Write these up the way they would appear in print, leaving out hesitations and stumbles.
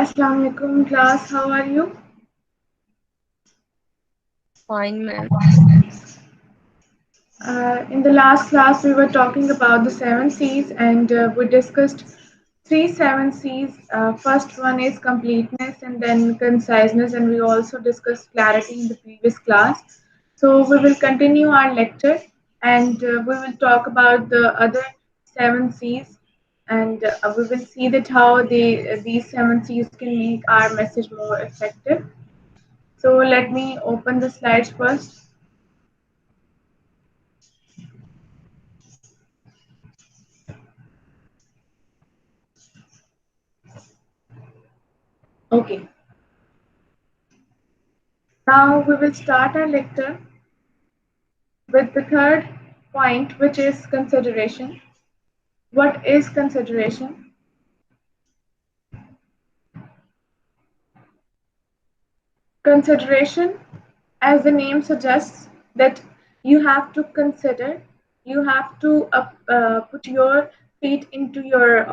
Assalamu alaikum class, how are you? Fine, ma'am. In the last class, we were talking about the seven C's and we discussed three seven C's. First one is completeness and then conciseness, and we also discussed clarity in the previous class. So we will continue our lecture and we will talk about the other seven C's and we will see that how these seven C's can make our message more effective. So let me open the slides first. Okay. Now we will start our lecture with the third point, which is consideration. What is consideration? Consideration, as the name suggests, that you have to consider, you have to put your feet into your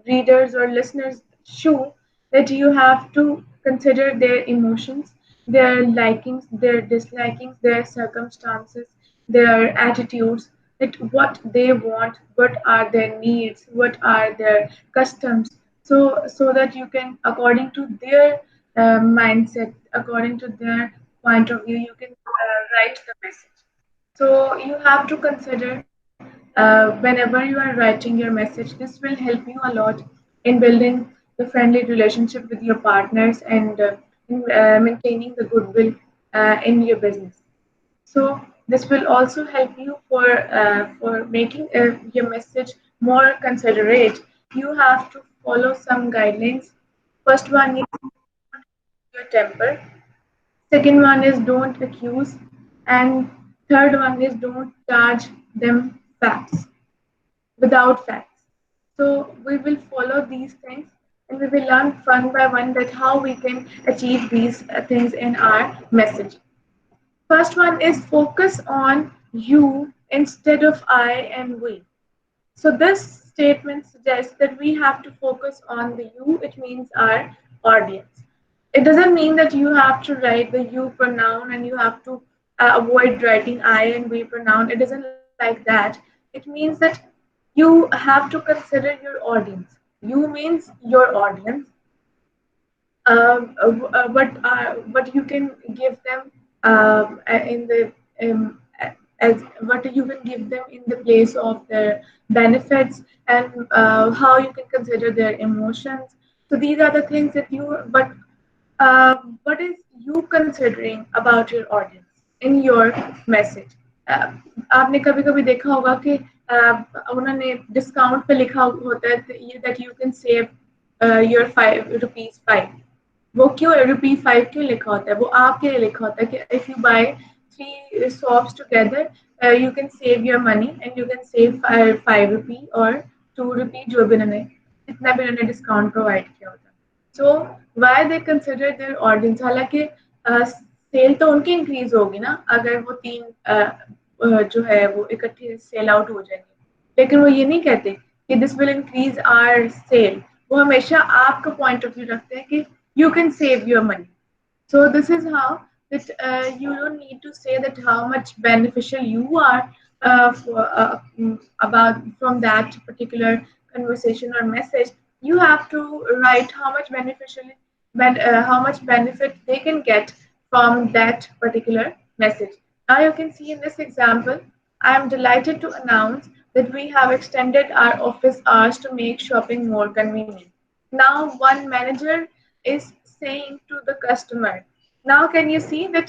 readers or listeners' shoe, that you have to consider their emotions, their likings, their dislikings, their circumstances, their attitudes, that what they want, what are their needs, what are their customs, so that you can, according to their mindset, according to their point of view, you can write the message. So you have to consider whenever you are writing your message, this will help you a lot in building the friendly relationship with your partners and in maintaining the goodwill in your business. So this will also help you for making your message more considerate. You have to follow some guidelines. First one is your temper. Second one is don't accuse. And third one is don't charge them facts without facts. So we will follow these things and we will learn one by one that how we can achieve these things in our message. First one is focus on you instead of I and we. So this statement suggests that we have to focus on the you, it means our audience. It doesn't mean that you have to write the you pronoun and you have to avoid writing I and we pronoun. It isn't like that. It means that you have to consider your audience. You means your audience. What you can give them in the as what you can give them in the place of their benefits and how you can consider their emotions. So these are the things that you. But what is you considering about your audience in your message? uh, आपने कभी कभी देखा होगा कि उन्होंने discount पे लिखा होता है that you can save your ₹5 वो क्यों ₹5 क्यों लिखा होता है वो आपके लिए लिखा होता है कि if you buy 3 soaps together you can save your money and you can save ₹5 or ₹2 जो भी उन्होंने जितना भी उन्होंने डिस्काउंट प्रोवाइड किया होता है so why they consider their audience हालांकि सेल तो उनकी इंक्रीज होगी ना अगर वो तीन जो है वो इकट्ठे सेल आउट हो जाएंगे लेकिन वो ये नहीं कहते कि this will increase our sale वो हमेशा आपका पॉइंट ऑफ व्यू रखते हैं कि you can save your money. So this is how that you don't need to say that how much beneficial you are about from that particular conversation or message. You have to write how much how much benefit they can get from that particular message. Now you can see in this example, I am delighted to announce that we have extended our office hours to make shopping more convenient. Now one manager is saying to the customer. Now can you see that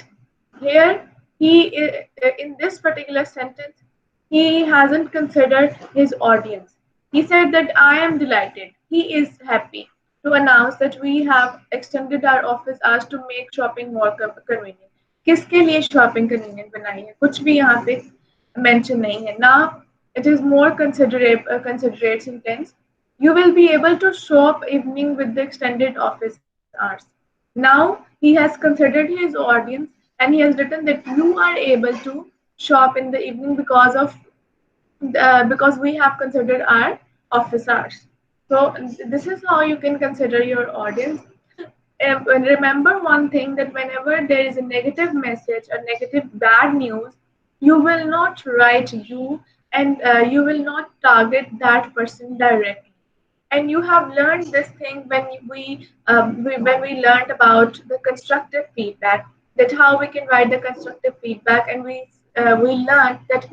here in this particular sentence he hasn't considered his audience. He said that I am delighted. He is happy to announce that we have extended our office hours to make shopping more convenient. किसके लिए shopping convenient बनाई है कुछ भी यहाँ पे mention नहीं है. Now it is more considerate sentence. You will be able to shop evening with the extended office hours. Now he has considered his audience and he has written that you are able to shop in the evening because we have considered our office hours. So this is how you can consider your audience. And remember one thing, that whenever there is a negative message or negative bad news, you will not write you, and you will not target that person directly. And you have learned this thing when when we learned about the constructive feedback, that how we can write the constructive feedback. And we learned that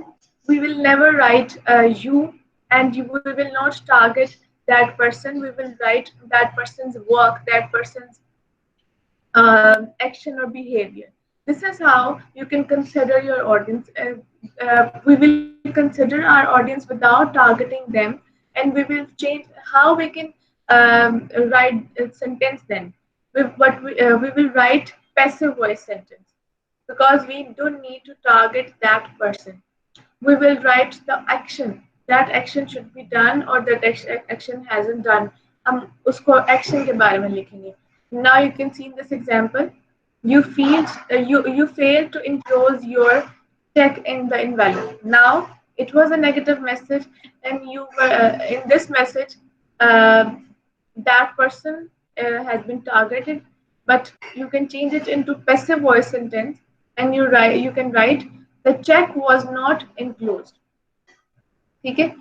we will never write you, and we will not target that person. We will write that person's work, that person's action or behavior. This is how you can consider your audience. We will consider our audience without targeting them, and we will change how we can write a sentence then. We will write passive voice sentence, because we don't need to target that person. We will write the action, that action should be done or that action hasn't done. हम उसको action के बारे में लिखेंगे. Now you can see in this example, you failed to enclose your check in the envelope. Now it was a negative message, and you were in this message, uh, that person has been targeted, but you can change it into passive voice sentence, and you can write, the check was not enclosed. Okay?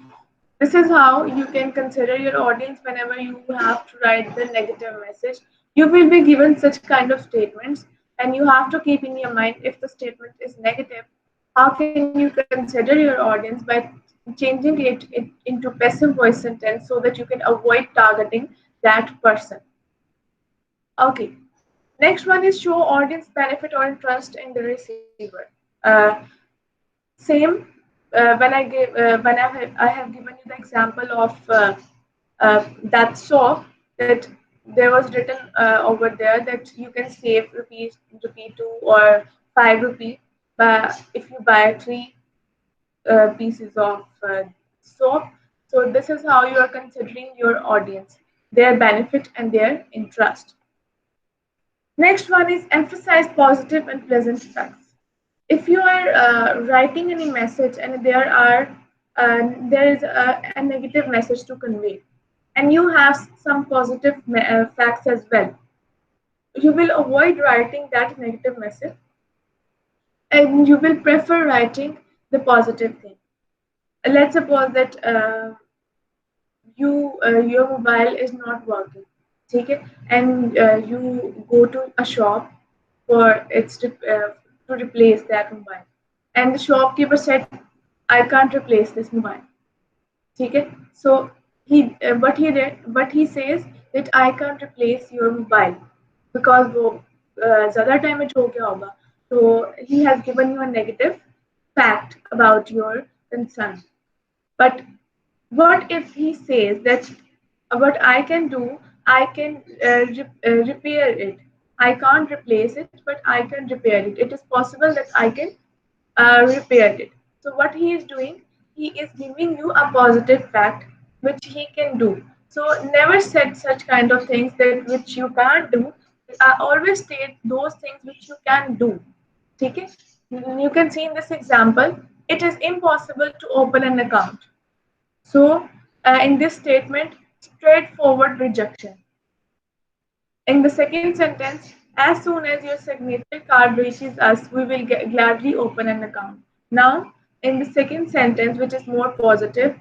This is how you can consider your audience whenever you have to write the negative message. You will be given such kind of statements, and you have to keep in your mind, if the statement is negative, how can you consider your audience by changing it into passive voice sentence, so that you can avoid targeting that person. Okay. Next one is show audience benefit or interest in the receiver. Uh, Same. I have given you the example of that soap, that there was written over there that you can save rupee 2 or 5 rupee, but if you buy three pieces of soap. So this is how you are considering your audience, their benefit and their interest. Next one is emphasize positive and pleasant facts. If you are writing any message and there is a negative message to convey, and you have some positive facts as well, you will avoid writing that negative message, and you will prefer writing the positive thing. Let's suppose that your mobile is not working, okay, and you go to a shop for to replace that mobile, and the shopkeeper said, I can't replace this mobile. Okay, so he says that I can't replace your mobile because वो ज़्यादा damage हो गया होगा. So he has given you a negative fact about your concern. But what if he says that what I can do, I can repair it. I can't replace it, but I can repair it. It is possible that I can repair it. So what he is doing, he is giving you a positive fact which he can do. So never said such kind of things that which you can't do. Always state those things which you can do. Okay? You can see in this example, it is impossible to open an account. So, in this statement, straightforward rejection. In the second sentence, as soon as your signature card reaches us, we will gladly open an account. Now, in the second sentence, which is more positive,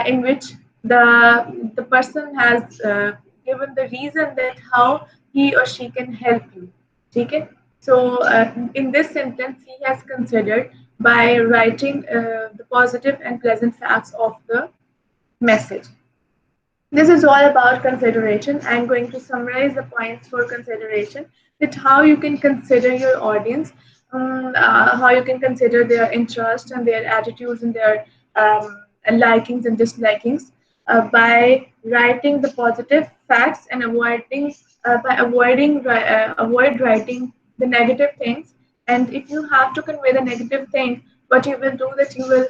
in which the person has given the reason that how he or she can help you. Okay? So, in this sentence, he has considered by writing the positive and pleasant facts of the message. This is all about consideration. I'm going to summarize the points for consideration, that how you can consider your audience, how you can consider their interests and their attitudes and their likings and dislikings by writing the positive facts and avoid writing the negative things. And if you have to convey the negative thing, what you will do, that you will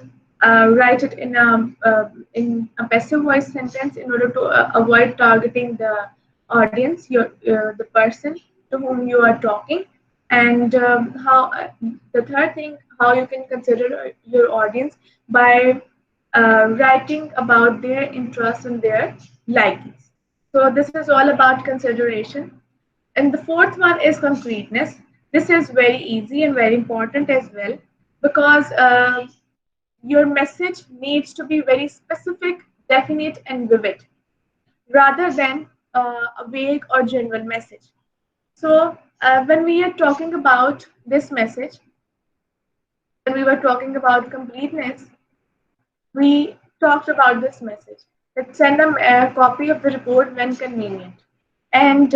write it in a passive voice sentence in order to avoid targeting the audience, the person to whom you are talking. And how the third thing, how you can consider your audience by writing about their interests and their like this. So this is all about consideration. And the fourth one is concreteness. This is very easy and very important as well, because your message needs to be very specific, definite, and vivid, rather than a vague or general message. So when we are talking about this message, when we were talking about completeness, we talked about this message that send a copy of the report when convenient. And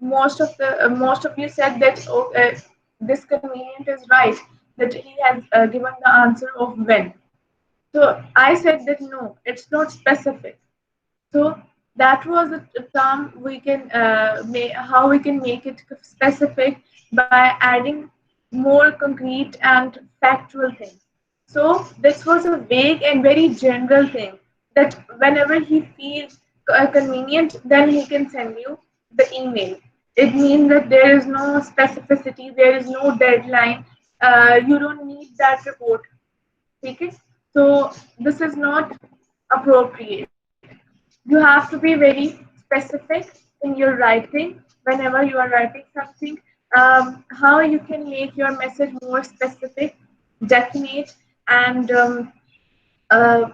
most of you said that this convenient is right, that he has given the answer of when. So I said that no, it's not specific. So that was a term we can how we can make it specific by adding more concrete and factual things. So this was a vague and very general thing that whenever he feels convenient, then he can send you the email. It means that there is no specificity, there is no deadline. You don't need that report. Okay? So this is not appropriate. You have to be very specific in your writing whenever you are writing something. How you can make your message more specific, definite, and uh,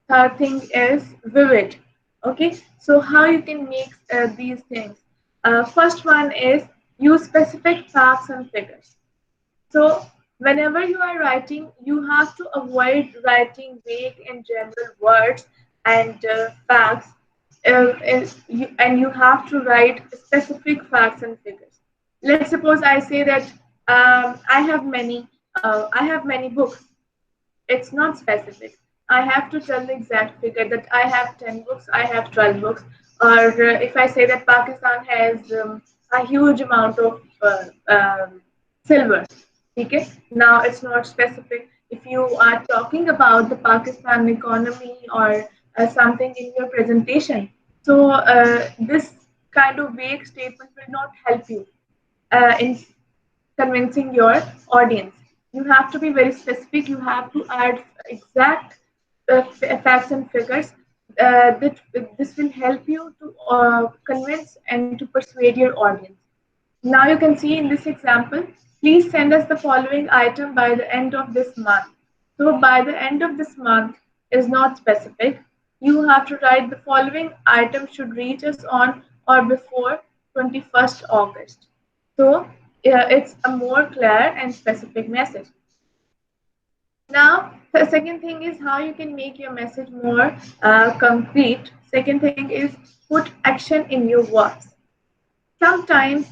third thing is vivid. Okay, so how you can make these things? First one is use specific facts and figures. So whenever you are writing, you have to avoid writing vague and general words and facts, and you have to write specific facts and figures. Let's suppose I say that I have many books. It's not specific. I have to tell the exact figure that I have 10 books, I have 12 books. Or if I say that Pakistan has a huge amount of silver, okay? Now it's not specific. If you are talking about the Pakistan economy or something in your presentation, so this kind of vague statement will not help you in convincing your audience. You have to be very specific. You have to add exact facts and figures. That this will help you to convince and to persuade your audience. Now you can see in this example, please send us the following item by the end of this month. So by the end of this month is not specific. You have to write the following item should reach us on or before 21st August. So it's a more clear and specific message. Now, the second thing is how you can make your message more concrete. Second thing is put action in your words. Sometimes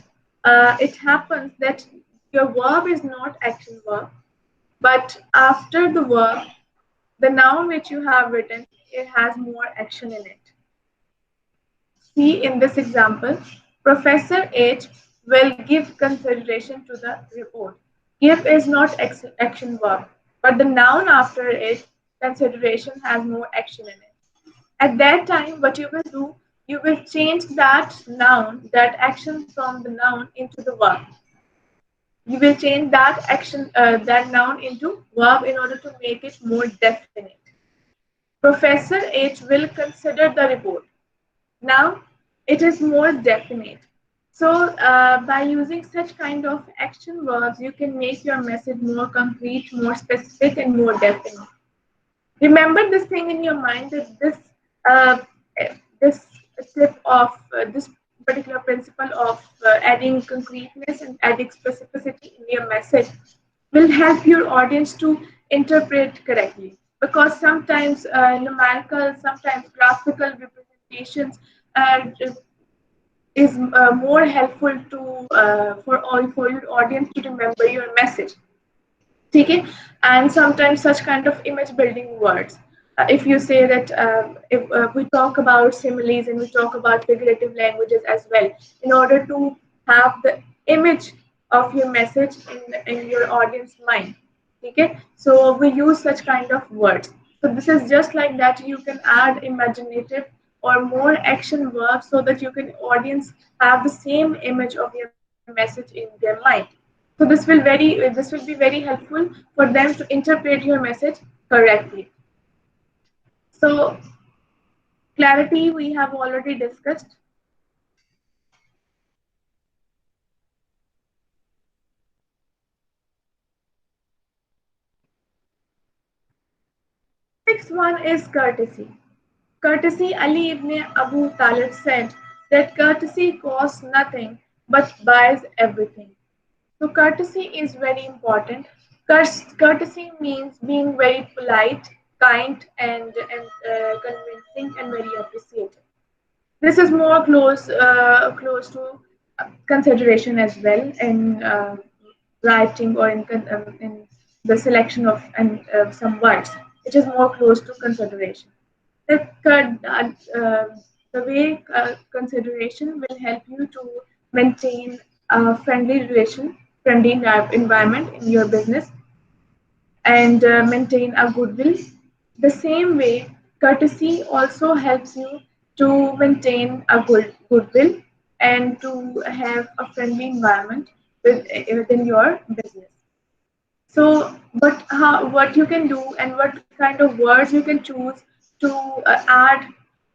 it happens that your verb is not action verb, but after the verb, the noun which you have written, it has more action in it. See in this example, Professor H will give consideration to the report. Give is not action verb, but the noun after it, consideration, has more action in it. At that time, what you will do, you will change that noun, that action from the noun into the verb. You will change that action, that noun into verb in order to make it more definite. Professor H will consider the report. Now it is more definite. So by using such kind of action verbs, you can make your message more concrete, more specific, and more definite. Remember this thing in your mind that uh, this tip of this particular principle of adding concreteness and adding specificity in your message will help your audience to interpret correctly, because sometimes numerical, sometimes graphical representations uh, is more helpful to for your audience to remember your message. Okay? And sometimes such kind of image building words. If you say that if we talk about similes and we talk about figurative languages as well, in order to have the image of your message in your audience mind. Okay? So we use such kind of words. So this is just like that. You can add imaginative or more action verbs so that you can audience have the same image of your message in their mind. So this will be very helpful for them to interpret your message correctly. So Clarity we have already discussed. Next one is courtesy. Courtesy, Ali ibn Abu Talib said that courtesy costs nothing but buys everything. So courtesy is very important. Courtesy means being very polite, kind, and convincing and very appreciative. This is more close to consideration as well in writing or in the selection of and some words. It is more close to consideration. The, the way consideration will help you to maintain a friendly environment in your business and maintain a goodwill. The same way, courtesy also helps you to maintain a goodwill and to have a friendly environment within your business. So, what you can do and what kind of words you can choose to add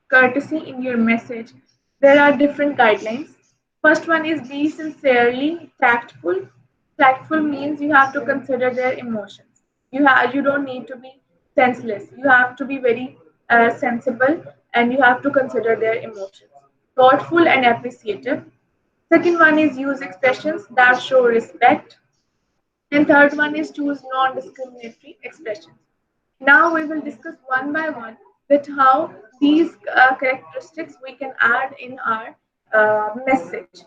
courtesy in your message. There are different guidelines. First one is be sincerely tactful. Tactful means you have to consider their emotions. You don't need to be senseless. You have to be very sensible and you have to consider their emotions. Thoughtful and appreciative. Second one is use expressions that show respect. And third one is choose non-discriminatory expressions. Now we will discuss one by one that how these characteristics we can add in our message.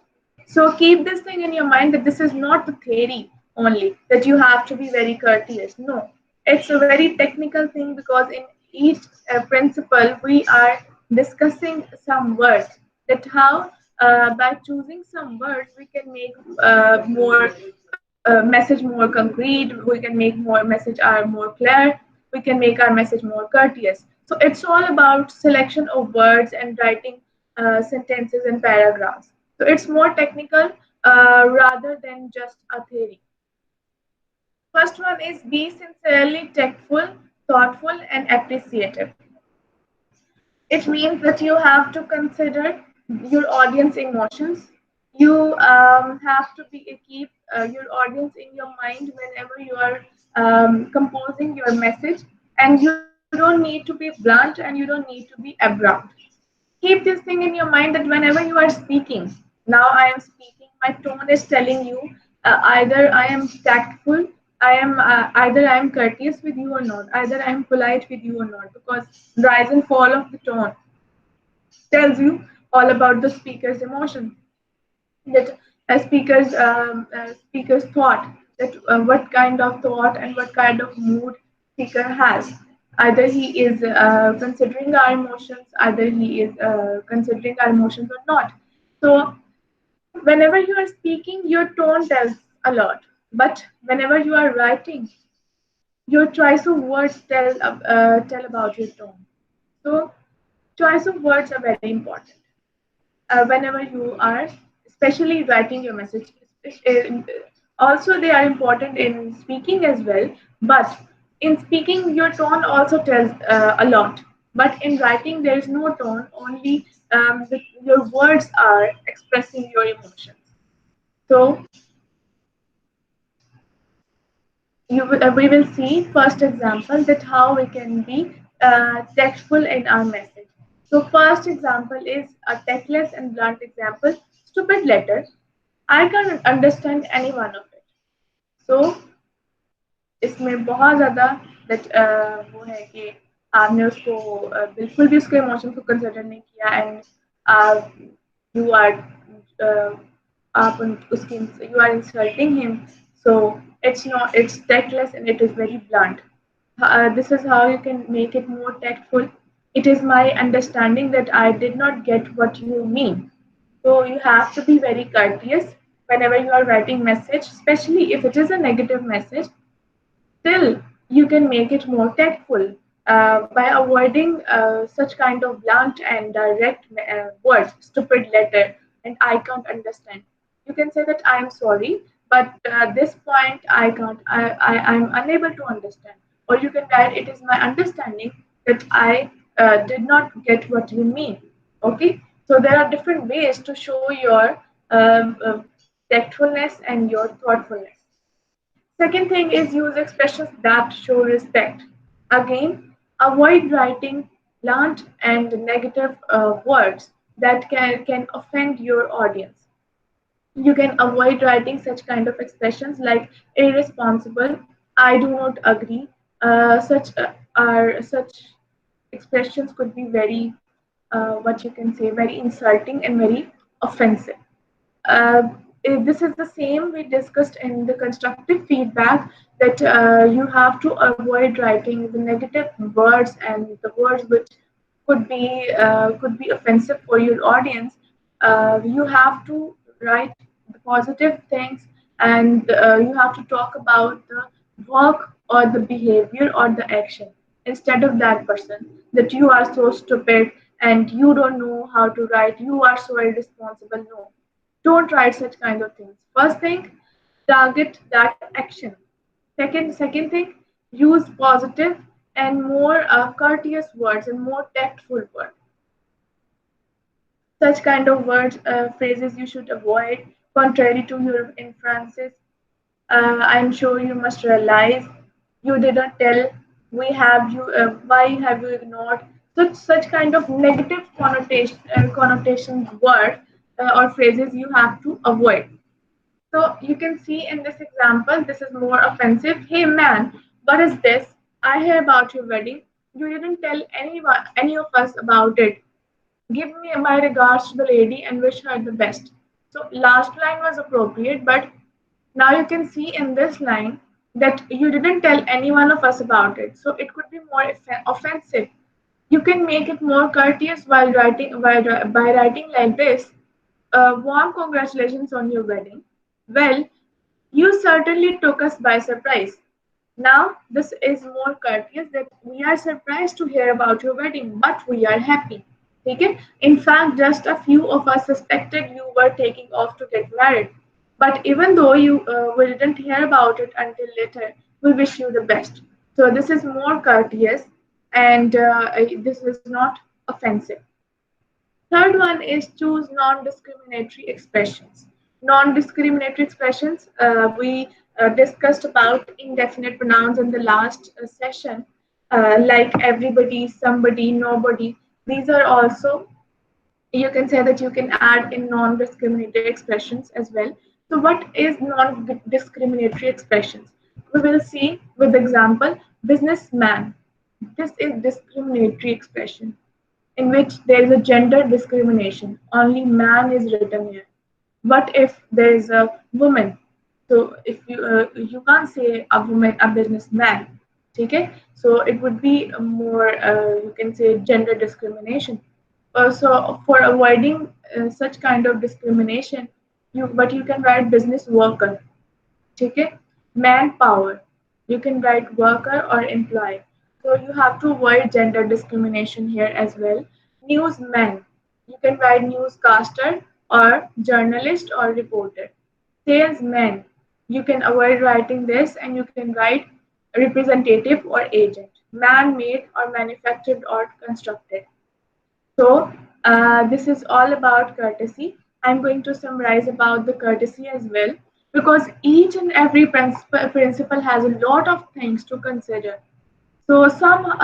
So keep this thing in your mind that this is not the theory only that you have to be very courteous. No, it's a very technical thing because in each principle we are discussing some words that how by choosing some words we can make more message more concrete, we can make more message are more clear, we can make our message more courteous. So it's all about selection of words and writing sentences and paragraphs. So it's more technical rather than just a theory. First one is be sincerely tactful, thoughtful, and appreciative. It means that you have to consider your audience emotions. You have to keep your audience in your mind whenever you are composing your message, and you don't need to be blunt and you don't need to be abrupt. Keep this thing in your mind that whenever you are speaking, now I am speaking, my tone is telling you either I am tactful, either I am courteous with you or not, either I am polite with you or not, because rise and fall of the tone tells you all about the speaker's emotion, that speaker's thought, that what kind of thought and what kind of mood speaker has. Either he is considering our emotions, either he is considering our emotions or not. So whenever you are speaking, your tone tells a lot, but whenever you are writing, your choice of words tell about your tone. So choice of words are very important whenever you are especially writing your message. Uh, Also they are important in speaking as well, but in speaking your tone also tells a lot, but in writing there is no tone, only your words are expressing your emotions. So we will see first example that how we can be tactful in our message. So first example is a tactless and blunt example. Stupid letter. I can understand any one of it. So इसमें बहुत ज़्यादा that वो है कि आपने उसको बिल्कुल भी उसके इमोशन को कंसिडर नहीं किया एंड you are uh, आप उसकी you are insulting him, so it's tactless and it is very blunt. This is how you can make it more tactful. It is my understanding that I did not get what you mean. So you have to be very courteous whenever you are writing message, especially if it is a negative message. Still, you can make it more tactful by avoiding such kind of blunt and direct words, stupid letter, and I can't understand. You can say that I'm sorry, but this point I can't, I'm unable to understand. Or you can write, it is my understanding that I did not get what you mean. Okay, so there are different ways to show your tactfulness and your thoughtfulness. Second thing is use expressions that show respect. Again, avoid writing blunt and negative words that can offend your audience. You can avoid writing such kind of expressions like irresponsible, I do not agree. Such expressions could be very, what you can say, very insulting and very offensive. Uh, this is the same we discussed in the constructive feedback, that you have to avoid writing the negative words and the words which could be offensive for your audience. You have to write the positive things, and you have to talk about the work or the behavior or the action instead of that person, that you are so stupid and you don't know how to write, you are so irresponsible. No, don't write such kind of things. First thing, target that action. Second thing, use positive and more courteous words and more tactful words. Such kind of words, phrases you should avoid, contrary to your inferences. I'm sure you must realize, you didn't tell, we have you, why have you ignored? Such kind of negative connotations word or phrases you have to avoid. So you can see in this example, this is more offensive. Hey man, what is this? I hear about your wedding. You didn't tell anyone, any of us about it. Give me my regards to the lady and wish her the best. So last line was appropriate, but now you can see in this line that you didn't tell any one of us about it. So it could be more offensive. You can make it more courteous while writing by writing like this. Warm congratulations on your wedding. Well, you certainly took us by surprise. Now, this is more courteous that we are surprised to hear about your wedding, but we are happy. Okay? In fact, just a few of us suspected you were taking off to get married. But even though we didn't hear about it until later, we wish you the best. So this is more courteous, and this is not offensive. Third one is choose non-discriminatory expressions. Non-discriminatory expressions, we discussed about indefinite pronouns in the last session, like everybody, somebody, nobody. These are also, you can say that you can add in non-discriminatory expressions as well. So what is non-discriminatory expressions? We will see with example, businessman. This is discriminatory expression in which there is a gender discrimination. Only man is written here. What if there is a woman? So if you can't say a woman, a businessman. Okay, so it would be a more you can say gender discrimination. So for avoiding such kind of discrimination, you can write business worker. Okay, manpower. You can write worker or employee. So you have to avoid gender discrimination here as well. Newsman. You can write newscaster or journalist or reporter. Salesman. You can avoid writing this and you can write representative or agent. Man-made or manufactured or constructed. So this is all about courtesy. I'm going to summarize about the courtesy as well, because each and every principle has a lot of things to consider. So some of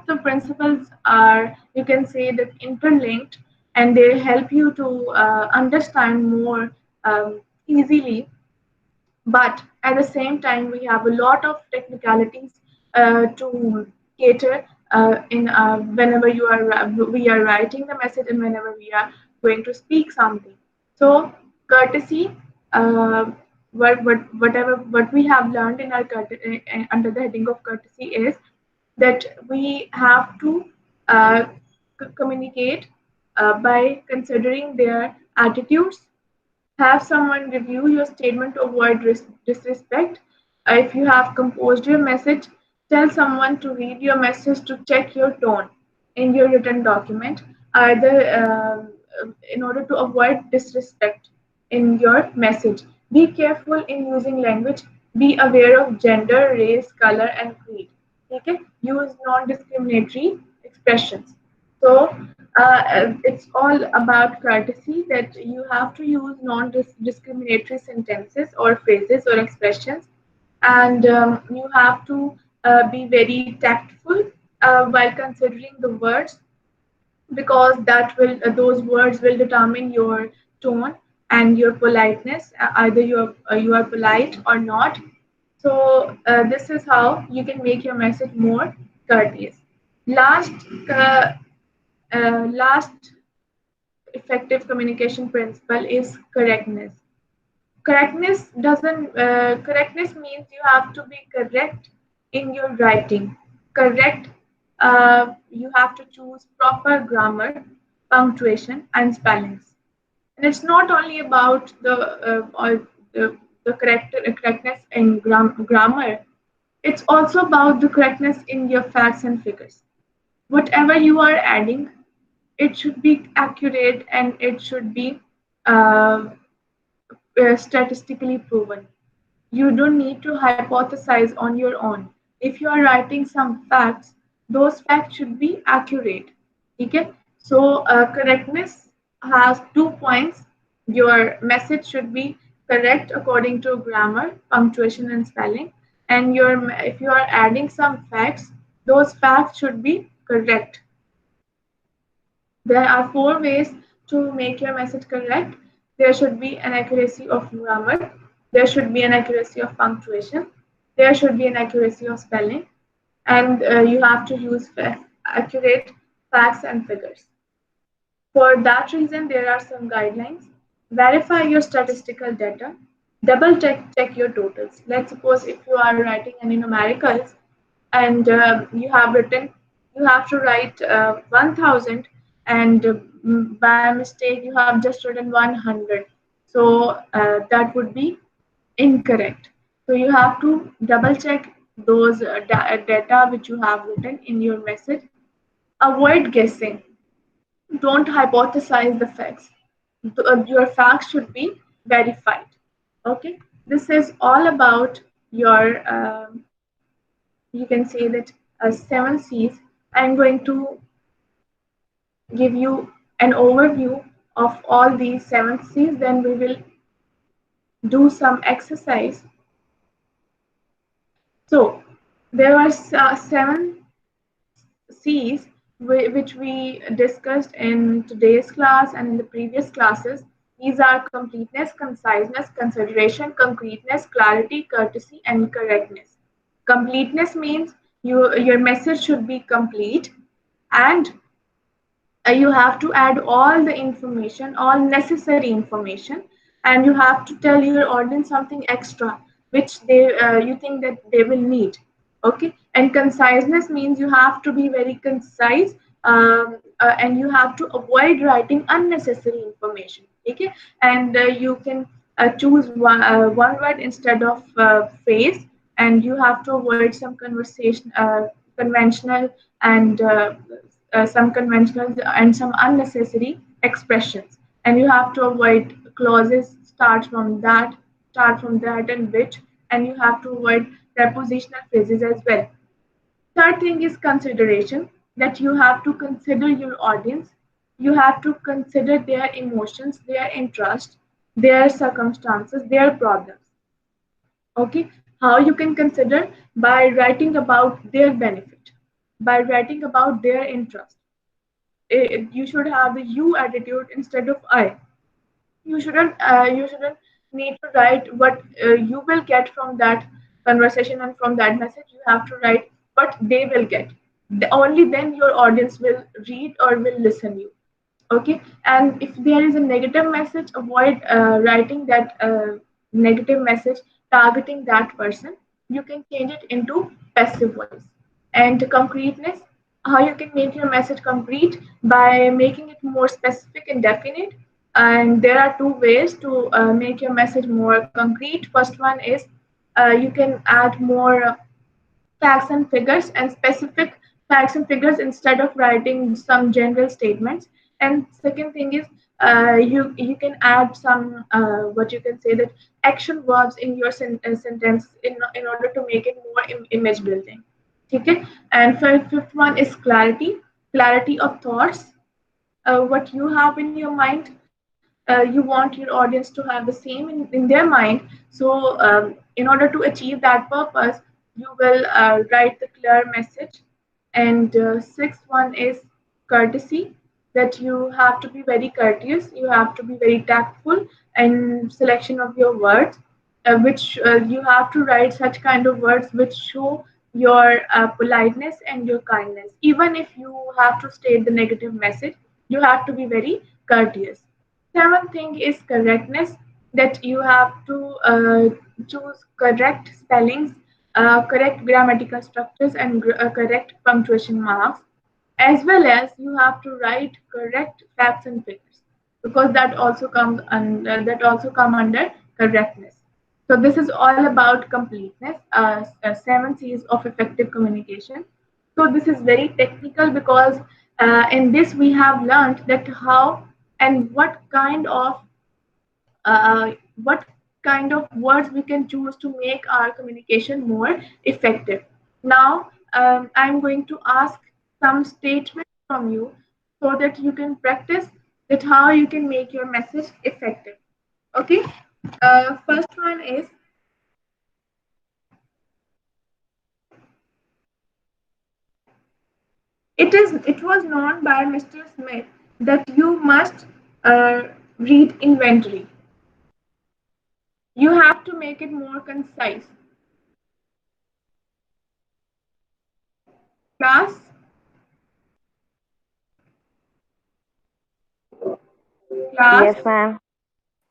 the principles are, you can say that, interlinked, and they help you to understand more easily, but at the same time we have a lot of technicalities to cater in whenever we are writing the message and whenever we are going to speak something. So courtesy, uh, what we have learned in our under the heading of courtesy is that we have to uh, communicate by considering their attitudes. Have someone review your statement to avoid disrespect. If you have composed your message, tell someone to read your message to check your tone in your written document, either in order to avoid disrespect in your message. Be careful in using language. Be aware of gender, race, color, and creed. Okay, use non-discriminatory expressions. So it's all about courtesy, that you have to use non-discriminatory sentences or phrases or expressions, and you have to be very tactful while considering the words, because that will those words will determine your tone and your politeness. Either you are polite or not. So this is how you can make your message more courteous. Last, uh, last effective communication principle is correctness. Correctness means you have to be correct in your writing. Correct. You have to choose proper grammar, punctuation, and spellings. And it's not only about the correctness in grammar. It's also about the correctness in your facts and figures. Whatever you are adding, it should be accurate, and it should be uh, statistically proven. You don't need to hypothesize on your own. If you are writing some facts, those facts should be accurate. Okay? So correctness has 2 points. Your message should be correct according to grammar, punctuation, and spelling. And if you are adding some facts, those facts should be correct. There are 4 ways to make your message correct. There should be an accuracy of grammar, there should be an accuracy of punctuation, there should be an accuracy of spelling, and you have to use accurate facts and figures. For that reason, there are some guidelines. Verify your statistical data. Double check your totals. Let's suppose if you are writing any numericals, and you have to write 1000, and by mistake you have just written 100. So that would be incorrect. So you have to double check those data which you have written in your message. Avoid guessing. Don't hypothesize the facts. Your facts should be verified. Okay, this is all about your you can say that 7 C's. I'm going to give you an overview of all these 7 C's. Then we will do some exercise. So there are 7 C's which we discussed in today's class and in the previous classes. These are completeness, conciseness, consideration, concreteness, clarity, courtesy, and correctness. Completeness means your message should be complete, and you have to add all the information, all necessary information, and you have to tell your audience something extra which you think that they will need. Okay, and conciseness means you have to be very concise, and you have to avoid writing unnecessary information. Okay, and you can choose one word instead of phrase, and you have to avoid some conventional and some conventional and some unnecessary expressions, and you have to avoid clauses start from that and which, and you have to avoid prepositional phrases as well. Third thing is consideration, that you have to consider your audience. You have to consider their emotions, their interests, their circumstances, their problems. Okay, how you can consider? By writing about their benefit, by writing about their interest. You should have the you attitude instead of I. You shouldn't need to write what you will get from that conversation and from that message. You have to write what they will get. Only then your audience will read or will listen you. Okay, and if there is a negative message, avoid writing that negative message targeting that person. You can change it into passive voice. And concreteness, how you can make your message concrete? By making it more specific and definite. And there are 2 ways to make your message more concrete. First one is you can add more facts and figures and specific facts and figures instead of writing some general statements. And second thing is you can add some what you can say that action verbs in your sentence in order to make it more image building. ठीक है. And fifth one is clarity. Clarity of thoughts. What you have in your mind, you want your audience to have the same in their mind. So in order to achieve that purpose, you will write the clear message. And sixth one is courtesy, that you have to be very courteous, you have to be very tactful in selection of your words, which you have to write such kind of words which show your politeness and your kindness. Even if you have to state the negative message, you have to be very courteous. Seventh thing is correctness, that you have to choose correct spellings, correct grammatical structures, and correct punctuation marks, as well as you have to write correct facts and figures, because that also come under correctness. So this is all about completeness, 7 C's of effective communication. So this is very technical, because in this we have learned that how and uh, what kind of words we can choose to make our communication more effective. Now, I'm going to ask some statements from you so that you can practice that how you can make your message effective. Okay. First one is, it was known by Mr. Smith that you must uh, read inventory. You have to make it more concise. Class, class. Yes, ma'am.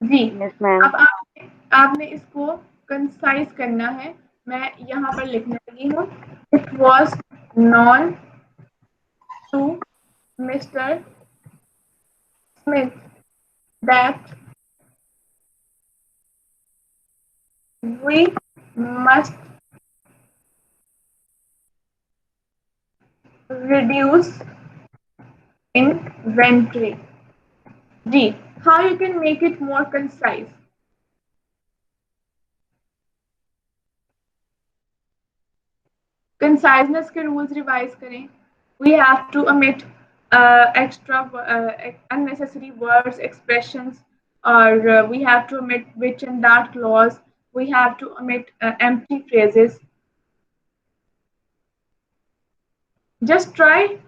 Ji. Yes, ma'am. अब आपने आपने इसको concise करना है. मैं यहाँ पर लिखने लगी हूँ. It was known to mister Smith that we must reduce inventory. जी. How you can make it more concise? Conciseness के rules revise करें. We have to omit extra unnecessary words, expressions, or we have to omit which and that clause. We have to omit empty phrases. Just try.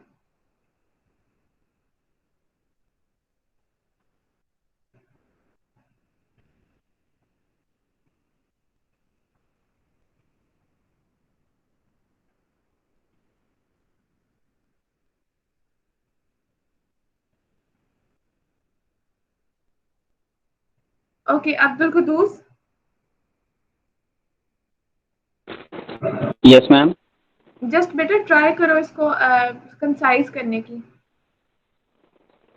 Okay, Abdul Qudus, Yes, ma'am. just better try करो इसको concise करने की.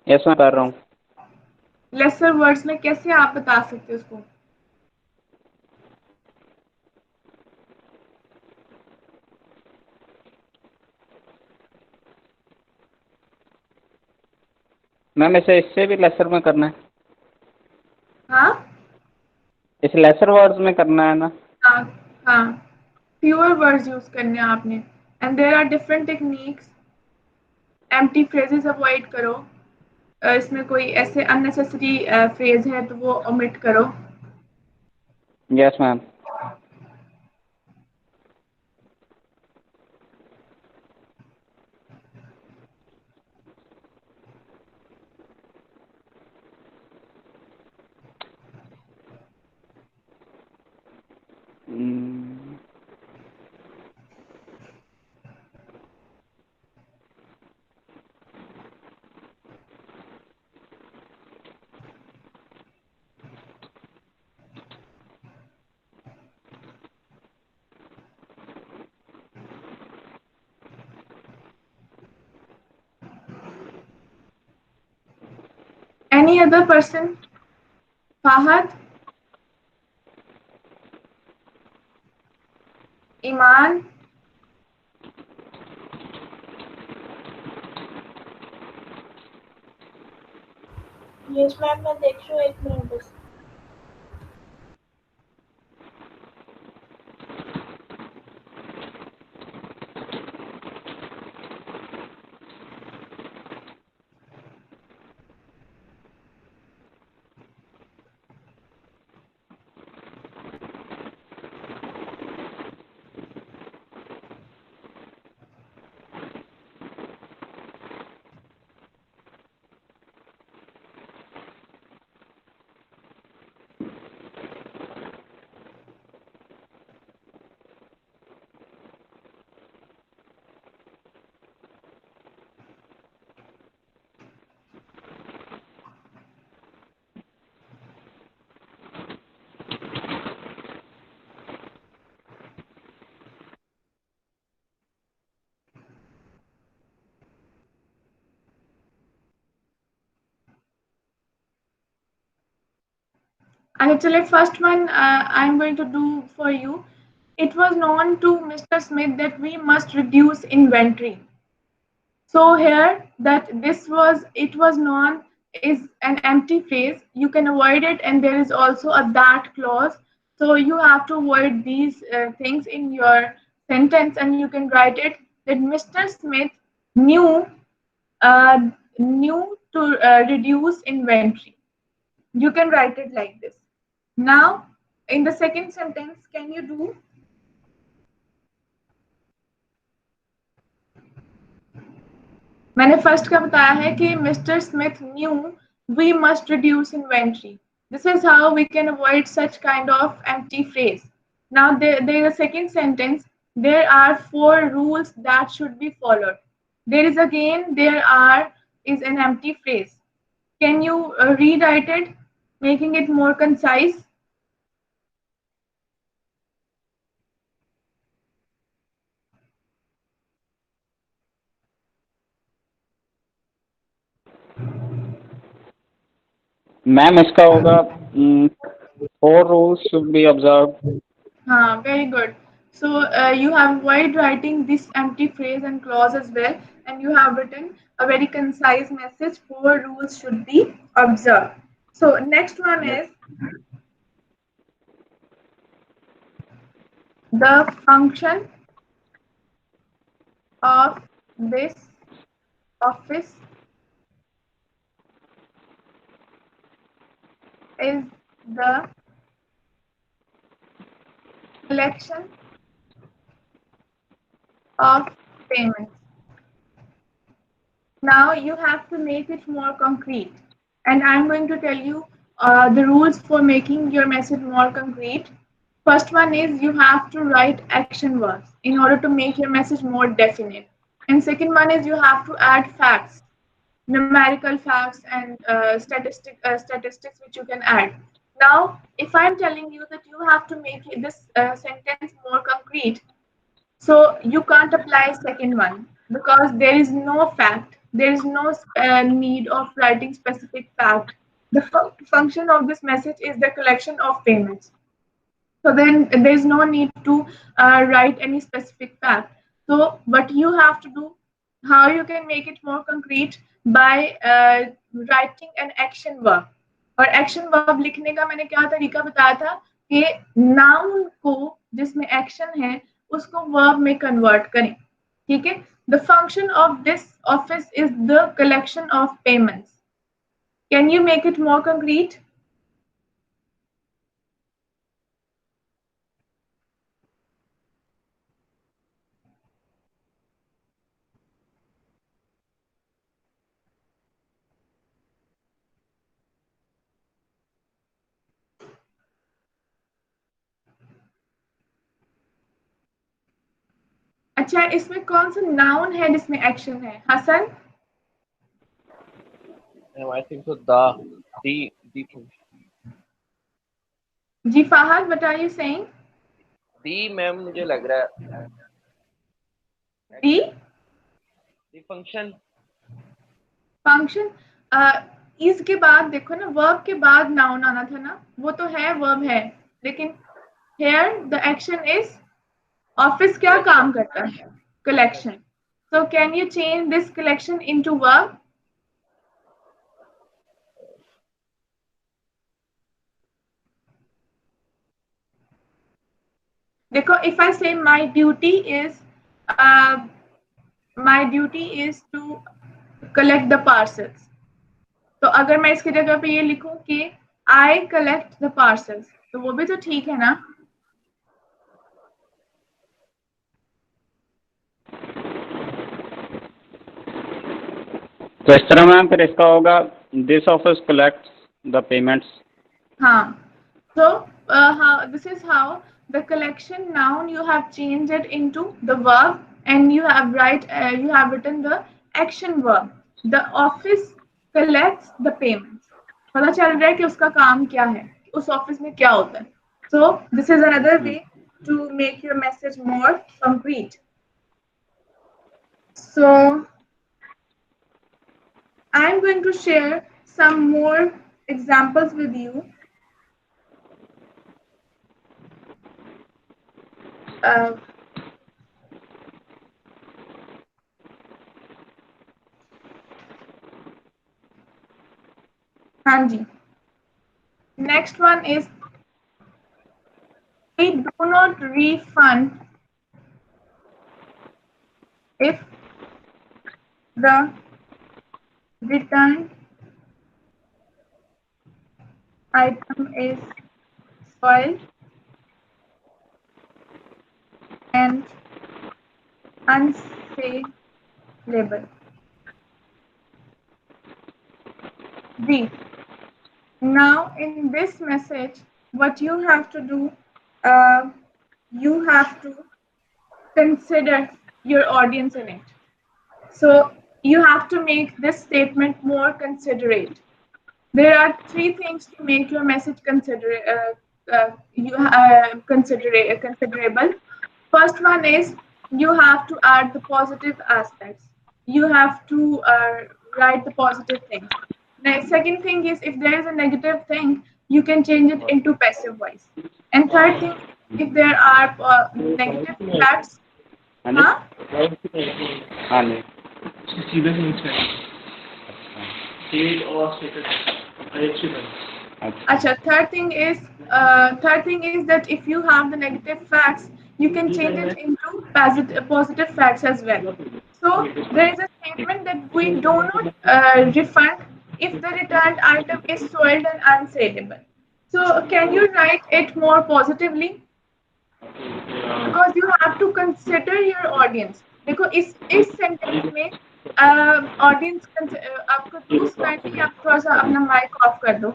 Yes, ma'am, कर रहा हूँ. Lesser words में कैसे आप बता सकते हो उसको? मैम इसे इससे भी लेसर में करना है. हाँ. इसे लेसर वर्ड्स में करना है ना. हाँ. हाँ. Fewer words use करने हैं आपने. And there are different techniques. Empty phrases avoid करो. इसमें कोई ऐसे unnecessary phrase है तो वो omit करो. Yes, ma'am. Mm. Any other person? Fahad? Iman? Yes ma'am मैं देख रही हूँ 1 मिनट बस. Actually, first one I'm going to do for you. It was known to Mr. Smith that we must reduce inventory. So here that it was known is an empty phrase. You can avoid it, and there is also a that clause. So you have to avoid these things in your sentence, and you can write it that Mr. Smith knew uh, knew to reduce inventory. You can write it like this. Now, in the second sentence, can you do? मैंने first का बताया है कि mister Smith knew we must reduce inventory. This is how we can avoid such kind of empty phrase. Now there is a second sentence. There are 4 rules that should be followed. There are is an empty phrase. Can you rewrite it, making it more concise? Ma'am इसका होगा 4 rules should be observed. Very good. So you have avoid writing this empty phrase and clause as well, and you have written a very concise message. 4 rules should be observed. So next one Yes. is the function of this office is the collection of payments. Now you have to make it more concrete, and I'm going to tell you the rules for making your message more concrete. First one is you have to write action verbs in order to make your message more definite. And second one is you have to add facts, numerical facts, and statistics which you can add. Now, if I'm telling you that you have to make this sentence more concrete, so you can't apply second one because there is no fact. There is no need of writing specific fact. The function of this message is the collection of payments. So then there is no need to write any specific fact. So what you have to do, how you can make it more concrete by writing an action verb. और action verb लिखने का मैंने क्या तरीका बताया था कि noun को जिसमें एक्शन है उसको वर्ब में कन्वर्ट करें. ठीक है. The function of this office is the collection of payments. Can you make it more concrete? अच्छा, इसमें कौन सा नाउन है जिसमें एक्शन है? Hasan? I think so. The जी Fahad, what are you saying? Ma'am मुझे लग रहा है the function इस के बाद देखो ना, वर्ब के बाद नाउन आना था ना, वो तो है वर्ब है, लेकिन here the action is office क्या काम करता है? Collection. So can you change this collection into verb? देखो, if I say my duty is to collect the parcels, तो अगर मैं इसकी जगह पे ये लिखूं कि I collect the parcels, तो वो भी तो ठीक है ना? तो इस तरह मैम फिर इसका होगा this office collects the payments. हाँ. So this is how the collection noun you have changed it into the verb, and you have written the action verb. The office collects the payments. पता चल रहा है कि उसका काम क्या है, उस ऑफिस में क्या होता है. So this is another way to make your message more concrete. So I'm going to share some more examples with you. हाँ जी, next one is we do not refund if the returned item is soiled and unsaleable. B. Now in this message, what you have to do, you have to consider your audience in it. So you have to make this statement more considerate. There are three things to make your message considerable. First one is you have to add the positive aspects. You have to write the positive things. The second thing is if there is a negative thing, you can change it into passive voice. And third thing, if there are negative facts, हाँ जी huh? हाँ जी सीधे से नीचे date और status Acha, third thing is that if you have the negative facts, you can change it into positive facts as well. So there is a statement that we do not refund if the returned item is soiled and unsaleable. So can you write it more positively? Because you have to consider your audience. देखो इस sentence में audience आपको choose करनी है, आप थोड़ा सा अपना माइक ऑफ कर दो.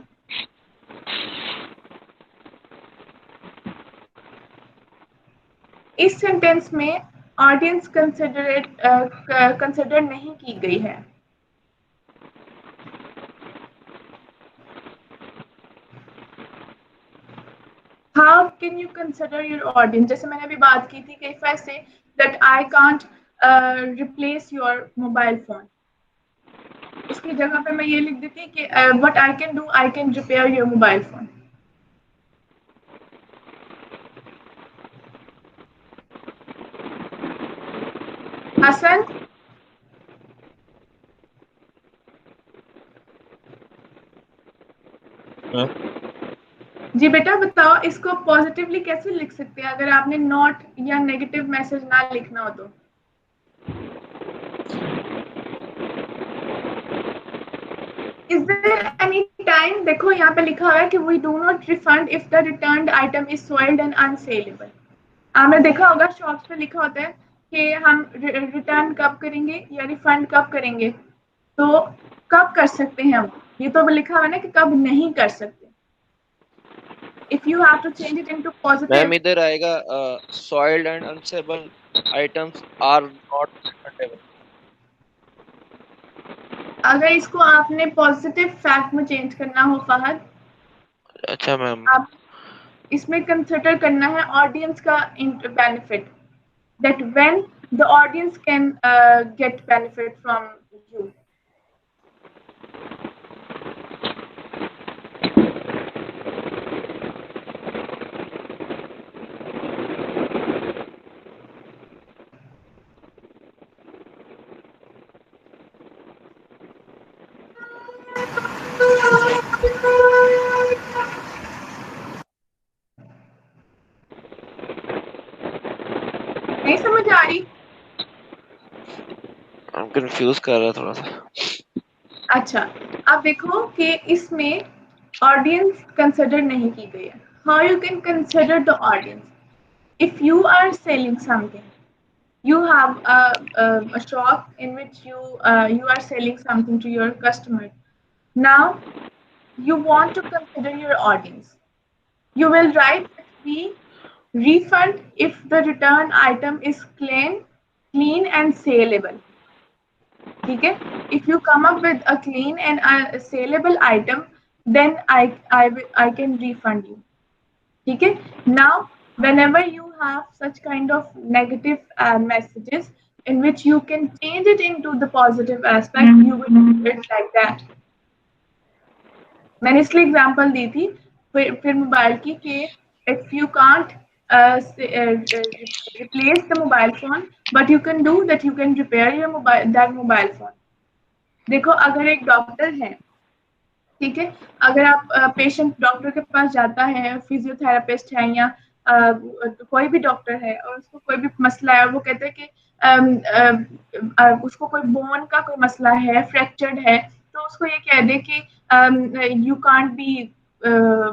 इस सेंटेंस में ऑडियंस कंसिडर नहीं की गई है. How can you consider your audience? जैसे मैंने अभी बात की थी कि if I say that I can't replace your mobile phone, इसकी जगह पे मैं ये लिख देती कि what I can do, I can repair your mobile phone. Hasan, जी बेटा बताओ इसको पॉजिटिवली कैसे लिख सकते हैं अगर आपने नॉट या नेगेटिव मैसेज ना लिखना हो तो. Is there any time? देखो यहाँ पे लिखा हुआ है कि we do not refund if the returned item is soiled and unsaleable. आपने देखा होगा शॉप्स पे लिखा होता है कि हम रिटर्न कब करेंगे या रिफंड कब करेंगे. तो कब कर सकते हैं हम, ये तो लिखा हुआ है ना कि कब नहीं कर सकते. If you have to change it into positive. Ma'am इधर आएगा soiled and unsaleable items are not refundable. अगर इसको आपने पॉजिटिव फैक्ट में चेंज करना हो फहद, अच्छा मैम, आप इसमें कंसिडर करना है ऑडियंस का benefit, that when the audience can get benefit from you. नहीं समझ आ रही? I'm confused कर रहा थोड़ा सा. अच्छा, अब देखो कि इसमें ऑडियंस कंसिडर नहीं की गई है. How you can consider the audience? If you are selling something, you have a shop in which you are selling something to your customer. Now you want to consider your audience. You will write that we refund if the return item is clean and saleable. ठीक है? If you come up with a clean and a saleable item, then I can refund you. ठीक है? Now whenever you have such kind of negative messages in which you can change it into the positive aspect, you will do it like that. मैंने इसलिए example दी थी फिर mobile की कि if you can't replace the mobile phone, but you can do that. You can repair your mobile phone. देखो, अगर एक doctor है, ठीक है, अगर आप पेशेंट डॉक्टर के पास जाता है, फिजियोथेरेपिस्ट है या कोई भी डॉक्टर है और उसको कोई भी मसला है और वो कहते हैं कि उसको कोई बोन का कोई मसला है, फ्रैक्चर्ड है, तो उसको ये कह दे कि you can't be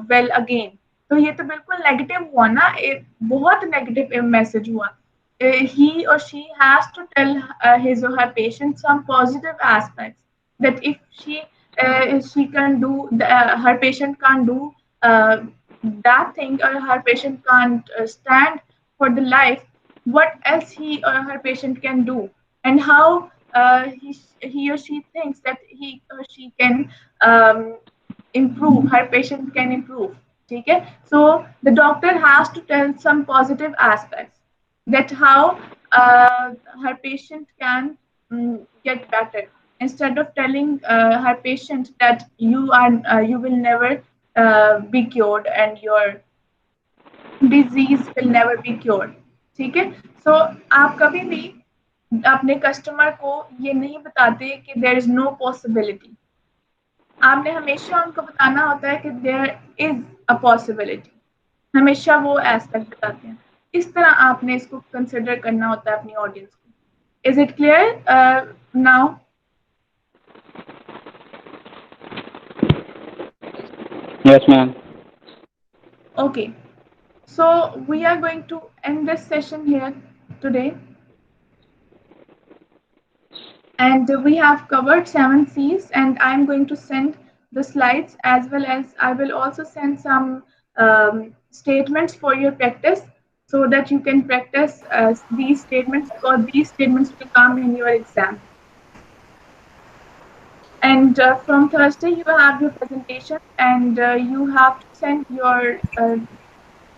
well again, तो ये तो बिल्कुल नेगेटिव हुआ ना, एक बहुत नेगेटिव मैसेज हुआ. He or she has to tell his or her patient some positive aspects, that if she can do her patient can't do uh, that thing, or her patient can't stand for the life, what else he or her patient can do, and how he or she thinks that he or she can um, improve, her patient can improve. Okay, so the doctor has to tell some positive aspects, that how her patient can get better, instead of telling her patient that you will never be cured and your disease will never be cured. ठीक है, so आप कभी भी अपने customer को ये नहीं बताते कि there is no possibility. आपने हमेशा उनको बताना होता है कि there is a possibility. हमेशा वो एस्पेक्ट बताते हैं. इस तरह आपने इसको कंसिडर करना होता है अपनी ऑडियंस को. Is it clear now? Yes, ma'am. Okay. So we are going to end this session here today. And we have covered 7 C's, and I'm going to send the slides, as well as I will also send some statements for your practice, so that you can practice these statements, because these statements will come in your exam. And from Thursday, you have your presentation, and you have to send your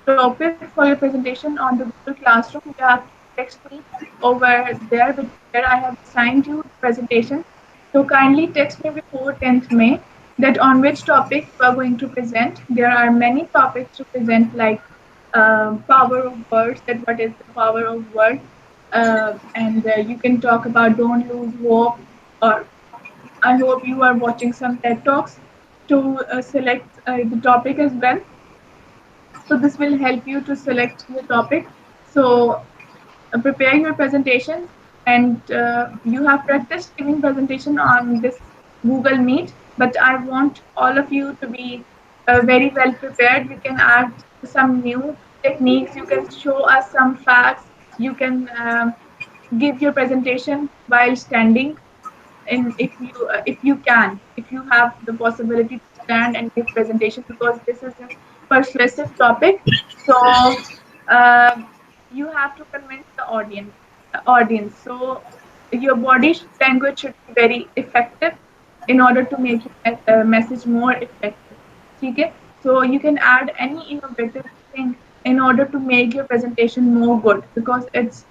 topic for your presentation on the Google Classroom. You have to text me over there, where I have assigned you the presentation. So kindly text me before 10th May that on which topic we are going to present. There are many topics to present, like power of words, that what is the power of word, and you can talk about don't lose hope, or I hope you are watching some TED Talks to select the topic as well. So this will help you to select your topic. So prepare your presentation, and you have practiced giving presentation on this Google Meet, but I want all of you to be very well prepared. You can add some new techniques, you can show us some facts, you can give your presentation while standing, and if you have the possibility to stand and give presentation, because this is a persuasive topic. So you have to convince the audience. So your body language should be very effective in order to make your message more effective. Okay, so you can add any innovative thing in order to make your presentation more good, because it's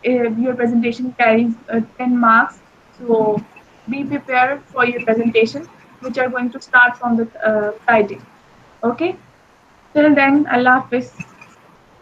your presentation carries 10 marks. So be prepared for your presentation, which are going to start from the Friday. Okay, till then, Allah Hafiz.